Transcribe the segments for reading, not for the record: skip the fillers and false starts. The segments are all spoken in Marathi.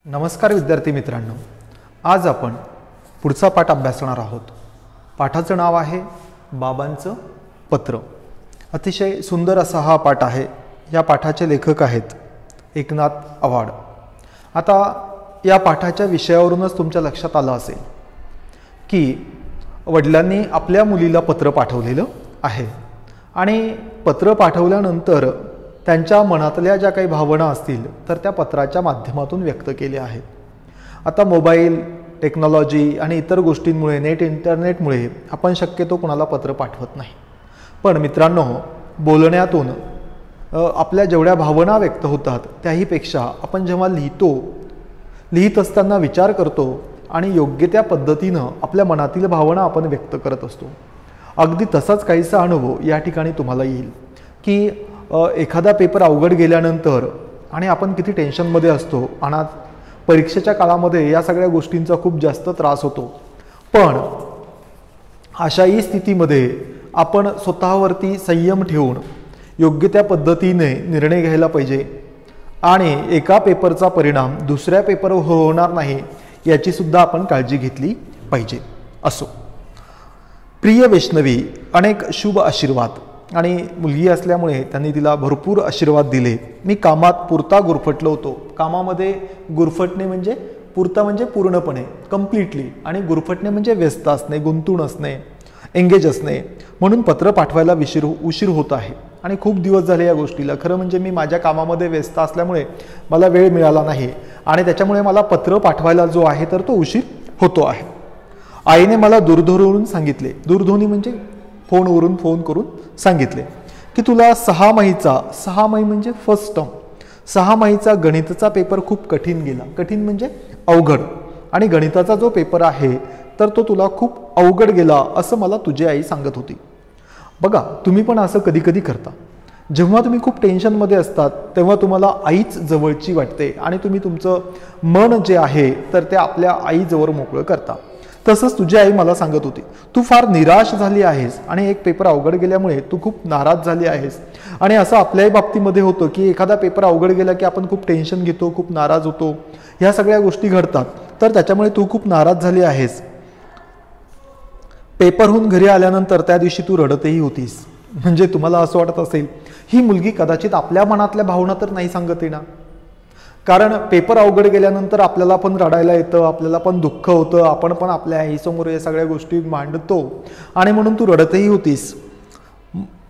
नमस्कार विद्यार्थी मित्रांनो, आज आपण पुढचा पाठ अभ्यासणार आहोत. पाठाचं नाव आहे बाबांचं पत्र. अतिशय सुंदर असा हा पाठ आहे. या पाठाचे लेखक आहेत एकनाथ आव्हाड. आता या पाठाच्या विषयावरूनच तुमच्या लक्षात आलं असेल की वडिलांनी आपल्या मुलीला पत्र पाठवलेलं आहे आणि पत्र पाठवल्यानंतर त्यांच्या मनातल्या ज्या काही भावना असतील तर त्या पत्राच्या माध्यमातून व्यक्त केल्या आहेत. आता मोबाईल टेक्नॉलॉजी आणि इतर गोष्टींमुळे इंटरनेटमुळे आपण शक्यतो कोणाला पत्र पाठवत नाही. पण मित्रांनो, बोलण्यातून आपल्या जेवढ्या भावना व्यक्त होतात त्याहीपेक्षा आपण जेव्हा लिहित असताना विचार करतो आणि योग्य त्या पद्धतीनं आपल्या मनातील भावना आपण व्यक्त करत असतो. अगदी तसाच काहीसा अनुभव या ठिकाणी तुम्हाला येईल की एखादा पेपर अवघड गेल्यानंतर आणि आपण किती टेन्शनमध्ये असतो आणि परीक्षेच्या काळामध्ये या सगळ्या गोष्टींचा खूप जास्त त्रास होतो. पण अशाही स्थितीमध्ये आपण स्वतःवरती संयम ठेवून योग्य त्या पद्धतीने निर्णय घ्यायला पाहिजे आणि एका पेपरचा परिणाम दुसऱ्या पेपरवर होणार नाही याची सुद्धा आपण काळजी घेतली पाहिजे. असो, प्रिय वैष्णवी, अनेक शुभ आशीर्वाद. आणि मुलगी असल्यामुळे त्यांनी तिला भरपूर आशीर्वाद दिले. मी कामात पुरता गुरफटलो होतो. कामामध्ये गुरफटणे म्हणजे पुरता म्हणजे पूर्णपणे, कम्प्लिटली, आणि गुरफटणे म्हणजे व्यस्त असणे, गुंतून असणे, एंगेज असणे. म्हणून पत्र पाठवायला उशीर होत आहे आणि खूप दिवस झाले या गोष्टीला. खरं म्हणजे मी माझ्या कामामध्ये व्यस्त असल्यामुळे मला वेळ मिळाला नाही आणि त्याच्यामुळे मला पत्र पाठवायला जो आहे तर तो उशीर होतो आहे. आईने मला दूरध्वनीवरून सांगितले, दूरध्वनी म्हणजे फोनवरून फोन करून सांगितले की तुला 6 माही म्हणजे फर्स्ट टर्म 6 माहीचा गणिताचा पेपर खूप कठीण गेला. कठीण म्हणजे अवघड. आणि गणिताचा जो पेपर आहे तर तो तुला खूप अवघड गेला असं मला तुझी आई सांगत होती. बघा, तुम्ही पण असं कधी कधी करता. जेव्हा तुम्ही खूप टेन्शनमध्ये असतात तेव्हा तुम्हाला आईच जवळची वाटते आणि तुम्ही तुमचं मन जे आहे तर ते आपल्या आईजवळ मोकळं करता. तसंच तुझी आई मला सांगत होती, तू फार निराश झाली आहेस आणि एक पेपर अवघड गेल्यामुळे तू खूप नाराज झाली आहेस. आणि असं आपल्याही बाबतीमध्ये होतं की एखादा पेपर अवघड गेला की आपण खूप टेन्शन घेतो, खूप नाराज होतो. ह्या सगळ्या गोष्टी घडतात. तर त्याच्यामुळे तू खूप नाराज झाली आहेस. पेपरहून घरी आल्यानंतर त्या दिवशी तू रडतही होतीस. म्हणजे तुम्हाला असं वाटत असेल ही मुलगी कदाचित आपल्या मनातल्या भावना तर नाही सांगते ना. कारण पेपर अवघड गेल्यानंतर आपल्याला पण रडायला येतं, आपल्याला पण दुःख होतं, आपण पण आपल्या आईसमोर या सगळ्या गोष्टी मांडतो आणि म्हणून तू रडतही होतीस.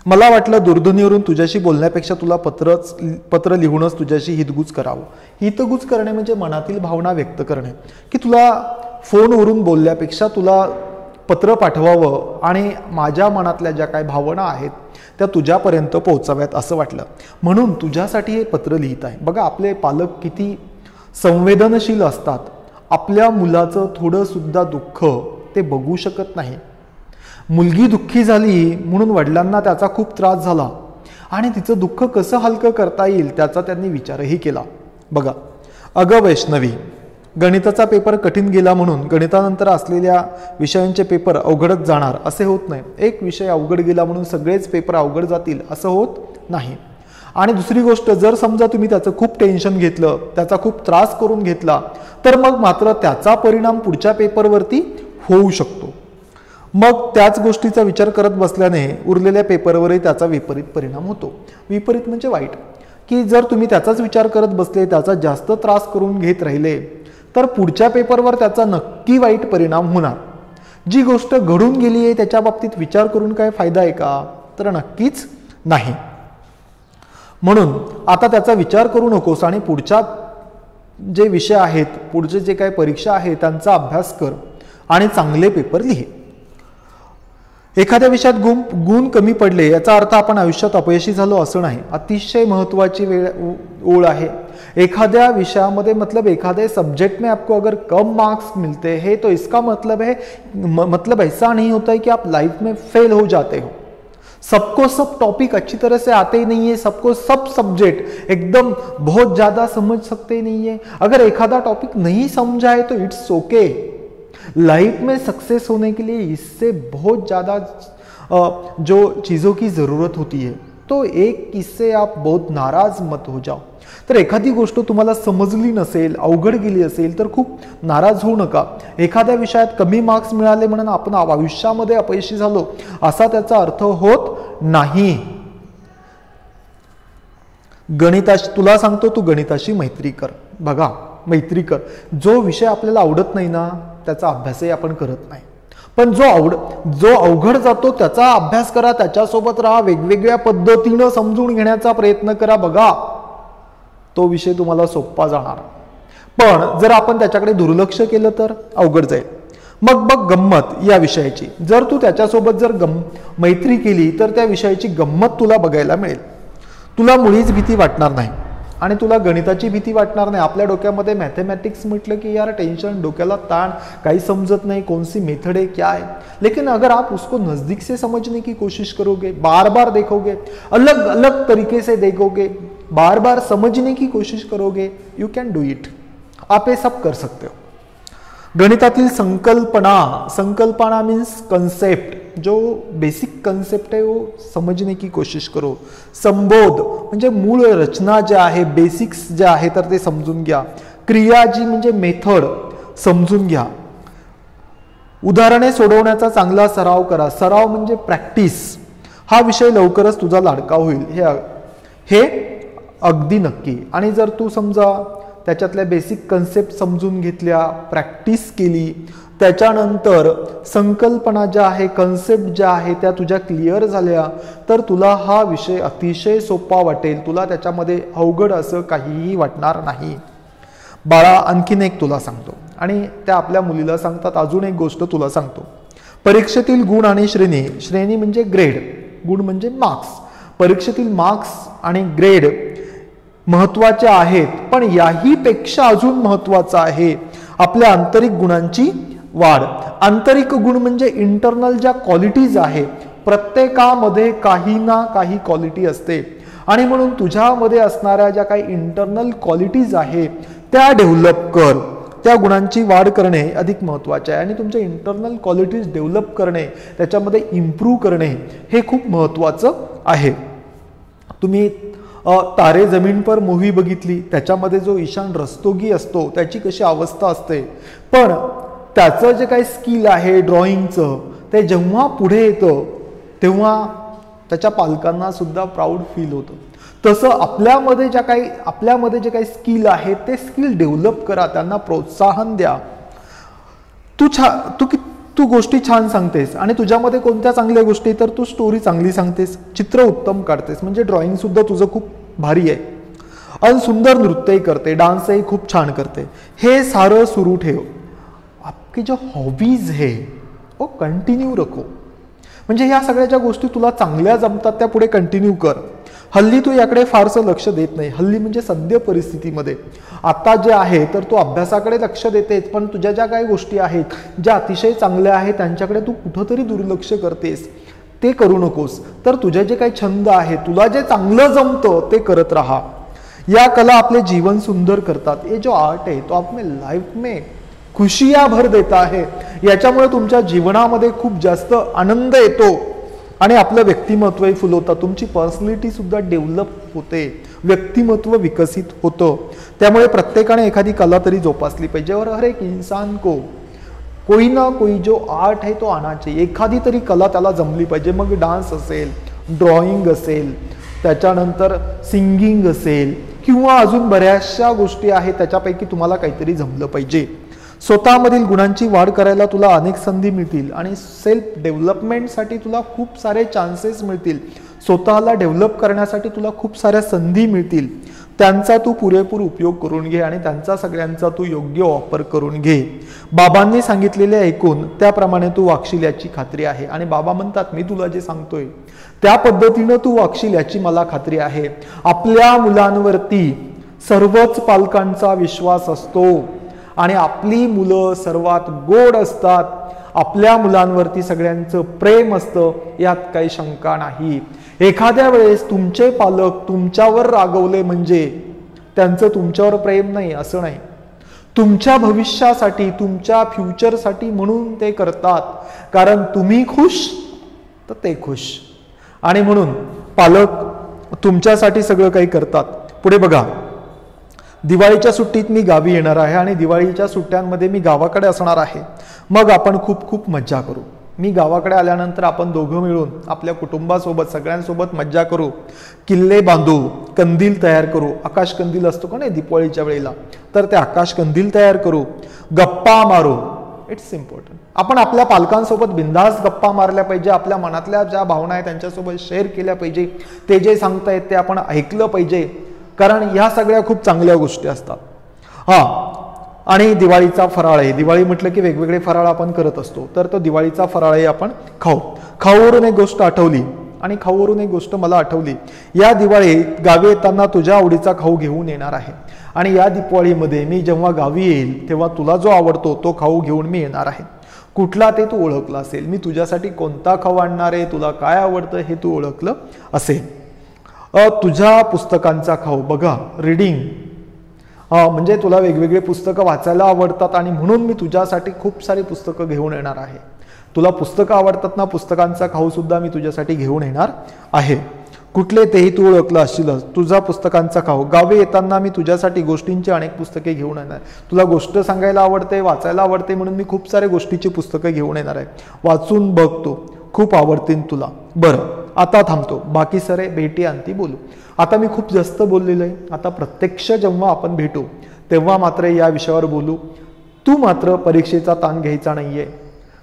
मला वाटलं दूरध्वनीवरून तुझ्याशी बोलण्यापेक्षा तुला पत्र लिहूनच तुझ्याशी हितगुज करावं. हितगुज करणे म्हणजे मनातील भावना व्यक्त करणे, की तुला फोनवरून बोलल्यापेक्षा तुला पत्र पाठवावं आणि माझ्या मनातल्या ज्या काही भावना आहेत त्या तुझ्यापर्यंत पोहोचाव्यात असं वाटलं. म्हणून तुझ्यासाठी हे पत्र लिहित आहे. बघा, आपले पालक किती संवेदनशील असतात. आपल्या मुलाचं थोडं सुद्धा दुःख ते बघू शकत नाही. मुलगी दुःखी झाली म्हणून वडिलांना त्याचा खूप त्रास झाला आणि तिचं दुःख कसं हलकं करता येईल त्याचा त्यांनी विचारही केला. बघा, अगं वैष्णवी, गणिताचा पेपर कठीण गेला म्हणून गणितानंतर असलेल्या विषयांचे पेपर अवघडच जाणार असे होत नाही. एक विषय अवघड गेला म्हणून सगळेच पेपर अवघड जातील असं होत नाही. आणि दुसरी गोष्ट, जर समजा तुम्ही त्याचं खूप टेन्शन घेतलं, त्याचा खूप त्रास करून घेतला तर मग मात्र त्याचा परिणाम पुढच्या पेपरवरती होऊ शकतो. मग त्याच गोष्टीचा विचार करत बसल्याने उरलेल्या पेपरवरही त्याचा विपरीत परिणाम होतो. विपरीत म्हणजे वाईट. की जर तुम्ही त्याचाच विचार करत बसले, त्याचा जास्त त्रास करून घेत राहिले तर पुढच्या पेपरवर त्याचा नक्की वाईट परिणाम होणार. जी गोष्ट घडून गेली आहे त्याच्या बाबतीत विचार करून काय फायदा आहे का? तर नक्कीच नाही. म्हणून आता त्याचा विचार करू नकोस आणि पुढच्या जे विषय आहेत, पुढचे जे काही परीक्षा आहे त्यांचा अभ्यास कर आणि चांगले पेपर लिहि. एखाद्या विषयात गुण कमी पडले याचा अर्थ आपण आयुष्यात अपयशी झालो असं नाही. अतिशय महत्वाची ओळ आहे. एखाद्या विषयामध्ये मतलब एखादे सब्जेक्ट में आपको अगर कम मार्क्स मिलते हैं तो इसका मतलब ऐसा नहीं होता है कि आप लाइफ में फेल हो जाते हो. सबको सब टॉपिक अच्छी तरह से आते ही नहीं है. सबको सब सब्जेक्ट एकदम बहुत ज्यादा समझ सकते नहीं है. अगर एखादा टॉपिक नहीं समझा है तो इट्स ओके. लाइफ में सक्सेस होने के लिए इससे बहुत ज़्यादा जो चीज़ों की ज़रूरत होती है तो एक इससे आप बहुत नाराज़ मत हो जाओ. तर एखादी गोष्ट तुम्हाला समजली नसेल, अवघड गेली असेल तर खूप नाराज होऊ नका. एखाद्या विषयात कमी मार्क्स मिळाले म्हणून आपण आयुष्यामध्ये अपयशी झालो असा त्याचा अर्थ होत नाही. तुला सांगतो, तू गणिताशी मैत्री कर. बघा, मैत्री कर. जो विषय आपल्याला आवडत नाही ना त्याचा अभ्यासही आपण करत नाही, पण जो अवघड जातो त्याचा अभ्यास करा, त्याच्यासोबत राहा, वेगवेगळ्या पद्धतीनं समजून घेण्याचा प्रयत्न करा. बघा, तो विषय तुम्हाला सोपा जाणार. पण जर आपण त्याच्याकडे दुर्लक्ष केलं तर अवघड जाईल. मग बघ गंमत या विषयाची, जर तू त्याच्यासोबत जर मैत्री केली तर त्या विषयाची गंमत तुला बघायला मिळेल. तुला मुळीच भीती वाटणार नाही आणि तुला गणिताची भीती वाटणार नाही. आपल्या डोक्यामध्ये मॅथमेटिक्स म्हटलं की यार टेंशन, डोक्याला ताण, काही समझत नहीं, कौन सी मेथड है, क्या है. लेकिन अगर आप उसको नजदीक से समझने की कोशिश करोगे, बार बार देखोगे, अलग अलग तरीके से देखोगे, बार बार समझने की कोशिश करोगे, यू कैन डू इट. आप ये सब कर सकते हो. गणितातील संकल्पना मीन्स कंसेप्ट, जो बेसिक कंसेप्ट है वो समझने की कोशिश करो. संबोध म्हणजे मूळ रचना ज्या आहे, बेसिक्स ज्या आहे तर ते समजून घ्या. क्रिया जी म्हणजे मेथड समजून घ्या. उदाहरणे सोडवण्याचा चांगला सराव करा. सराव म्हणजे प्रॅक्टिस. हा विषय लवकरच तुझा लाडका होईल, हे अगदी नक्की. आणि जर तू समजा त्याच्यातल्या बेसिक कन्सेप्ट समजून घेतल्या, प्रॅक्टिस केली, त्याच्यानंतर संकल्पना ज्या आहे, कन्सेप्ट ज्या आहे त्या तुझ्या क्लिअर झाल्या तर तुला हा विषय अतिशय सोपा वाटेल. तुला त्याच्यामध्ये अवघड असं काहीही वाटणार नाही. बाळा, आणखीन एक तुला सांगतो आणि त्या आपल्या मुलीला सांगतात. अजून एक गोष्ट तुला सांगतो. परीक्षेतील गुण आणि श्रेणी म्हणजे ग्रेड, गुण म्हणजे मार्क्स. परीक्षेतील मार्क्स आणि ग्रेड महत्वाचे आहेत, पण याही पेक्षा अजून महत्वाचं आहे आपल्या आंतरिक गुणांची वाढ. आंतरिक गुण म्हणजे इंटरनल ज्या क्वालिटीज आहे, प्रत्येकामध्ये काही ना काही क्वालिटी असते आणि म्हणून तुझ्यामध्ये असणाऱ्या ज्या काही इंटरनल क्वालिटीज आहे त्या डेव्हलप कर. त्या गुणांची वाढ करणे अधिक महत्त्वाचे आहे आणि तुमच्या इंटरनल क्वालिटीज डेव्हलप करणे, त्याच्यामध्ये इम्प्रूव्ह करणे हे खूप महत्त्वाचं आहे. तुम्ही तारे जमीन पर मूव्ही बघितली, त्याच्यामध्ये जो ईशान रस्तोगी असतो त्याची कशी अवस्था असते, पण त्याचं जे काही स्किल आहे ड्रॉइंगचं ते जेव्हा पुढे येतं तेव्हा त्याच्या पालकांना सुद्धा प्राऊड फील होतं. तसं आपल्यामध्ये जे काही स्किल आहे ते स्किल डेव्हलप करा, त्यांना प्रोत्साहन द्या. तू गोष्टी छान सांगतेस आणि तुझ्यामध्ये कोणत्या चांगल्या गोष्टी, तर तू स्टोरी चांगली सांगतेस, चित्र उत्तम काढतेस, म्हणजे ड्रॉइंग सुद्धा तुझं खूप भारी आहे आणि सुंदर नृत्यही करते, डान्सही खूप छान करते. हे सारं सुरू ठेव. आपकी जो हॉबीज है वो कंटिन्यू रखो. म्हणजे ह्या सगळ्या ज्या गोष्टी तुला चांगल्या जमतात त्या पुढे कंटिन्यू कर. हल्ली तू याकडे फारसं लक्ष देत नाही. हल्ली म्हणजे सद्य परिस्थितीमध्ये आता जे आहे तर तू अभ्यासाकडे लक्ष देतेस, पण तुझ्या ज्या काही गोष्टी आहेत ज्या अतिशय चांगल्या आहेत त्यांच्याकडे तू कुठंतरी दुर्लक्ष करतेस. ते करू नकोस. तर तुझे जे काही छंद आहे, तुला जे चांगलं जमतं ते करत राहा. या कला आपले जीवन सुंदर करतात. ये जो आर्ट है तो आपल्या लाईफ में खुशियां भर देता है. याच्यामुळे तुमच्या जीवनामध्ये खूप जास्त आनंद येतो आणि आपलं व्यक्तिमत्वही फुलवतं. तुमची पर्सनॅलिटी सुद्धा डेव्हलप होते, व्यक्तिमत्व विकसित होतं. त्यामुळे प्रत्येकाने एखादी कला तरी जोपासली पाहिजे. और हर एक इंसान को कोई ना कोई जो आर्ट है तो आना चाहिए. एखादी तरी कला त्याला जमली पाहिजे. मग डान्स असेल, ड्रॉइंग असेल, त्याच्यानंतर सिंगिंग असेल किंवा अजून बऱ्याचशा गोष्टी आहेत, त्याच्यापैकी तुम्हाला काहीतरी जमलं पाहिजे. स्वतःमधील गुणांची वाढ करायला तुला अनेक संधी मिळतील आणि सेल्फ डेव्हलपमेंटसाठी तुला खूप सारे चान्सेस मिळतील. स्वतःला डेव्हलप करण्यासाठी तुला खूप साऱ्या संधी मिळतील. त्यांचा तू पुरेपूर उपयोग करून घे आणि त्यांचा सगळ्यांचा तू योग्य वापर करून घे. बाबांनी सांगितलेले ऐकून त्याप्रमाणे तू वागशील याची खात्री आहे. आणि बाबा म्हणतात, मी तुला जे सांगतोय त्या पद्धतीनं तू वागशील याची मला खात्री आहे. आपल्या मुलांवरती सर्वच पालकांचा विश्वास असतो आणि आपली मुलं सर्वात गोड असतात. आपल्या मुलांवरती सगळ्यांचं प्रेम असतं, यात काही शंका नाही. एखाद्या वेळेस तुमचे पालक तुमच्यावर रागवले म्हणजे त्यांचं तुमच्यावर प्रेम नाही असं नाही. तुमच्या भविष्यासाठी, तुमच्या फ्युचरसाठी म्हणून ते करतात. कारण तुम्ही खुश तर ते खुश, आणि म्हणून पालक तुमच्यासाठी सगळं काही करतात. पुढे बघा, दिवाळीच्या सुट्टीत मी गावी येणार आहे आणि दिवाळीच्या सुट्ट्यांमध्ये मी गावाकडे असणार आहे. मग आपण खूप खूप मज्जा करू. मी गावाकडे आल्यानंतर आपण दोघं मिळून आपल्या कुटुंबासोबत सगळ्यांसोबत मज्जा करू, किल्ले बांधू, कंदील तयार करू. आकाश कंदील असतो का नाही दिवाळीच्या वेळेला, तर ते आकाश कंदील तयार करू, गप्पा मारू. It's important. आपण आपल्या पालकांसोबत बिनधास्त गप्पा मारल्या पाहिजे. आपल्या मनातल्या ज्या भावना आहेत त्यांच्यासोबत शेअर केल्या पाहिजे. ते जे सांगतायत ते आपण ऐकलं पाहिजे, कारण ह्या सगळ्या खूप चांगल्या गोष्टी असतात. आणि दिवाळीचा फराळ आहे. दिवाळी म्हटलं की वेगवेगळे फराळ आपण करत असतो, तर तो दिवाळीचा फराळही आपण खाऊ. खाऊवरून एक गोष्ट आठवली आणि खाऊवरून एक गोष्ट मला आठवली. या दिवाळीत गावी येताना तुझ्या आवडीचा खाऊ घेऊन येणार आहे आणि या दिवाळीमध्ये मी जेव्हा गावी येईल तेव्हा तुला जो आवडतो तो खाऊ घेऊन मी येणार आहे. कुठला ते तू ओळखलं असेल. मी तुझ्यासाठी कोणता खाऊ आणणार आहे, तुला काय आवडतं हे तू ओळखलं असेल. तुझ्या पुस्तकांचा खाऊ. बघा, रीडिंग म्हणजे तुला वेगवेगळे पुस्तकं वाचायला आवडतात आणि म्हणून मी तुझ्यासाठी खूप सारी पुस्तकं घेऊन येणार आहे. तुला पुस्तकं आवडतात ना, पुस्तकांचा खाऊ सुद्धा मी तुझ्यासाठी घेऊन येणार आहे. कुठले तेही तू ओळखलं असशीलच. तुझा पुस्तकांचा खाऊ. गावी येताना मी तुझ्यासाठी गोष्टींची अनेक पुस्तके घेऊन येणार. तुला गोष्ट सांगायला आवडते, वाचायला आवडते, म्हणून मी खूप सारे गोष्टीची पुस्तकं घेऊन येणार आहे. वाचून बघतो, खूप आवडतील तुला. बरं, आता थांबतो. बाकी सरे भेटी अंती बोलू. आता मी खूप जास्त बोललेलो आहे. आता प्रत्यक्ष जेव्हा आपण भेटू तेव्हा मात्र या विषयावर बोलू. तू मात्र परीक्षेचा ताण घ्यायचा नाहीये.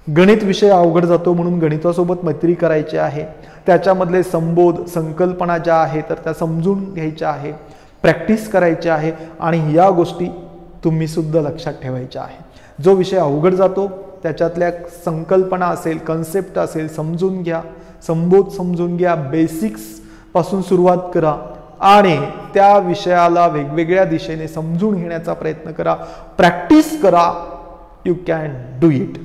गणित विषय अवघड जातो म्हणून गणितासोबत मैत्री करायची आहे. त्याच्यामधले संबोध संकल्पना ज्या आहेत तर त्या समजून घ्यायच्या आहे, प्रॅक्टिस करायची आहे आणि या गोष्टी तुम्ही सुद्धा लक्षात ठेवायच्या आहे. जो विषय अवघड जातो त्याच्यातल्या संकल्पना असेल, कन्सेप्ट असेल, समजून घ्या, संबोध समजून घ्या, बेसिक्स पासून सुरुवात करा आणि त्या विषयाला वेगवेगळ्या दिशेने समजून घेण्याचा प्रयत्न करा, प्रॅक्टिस करा. You can do it.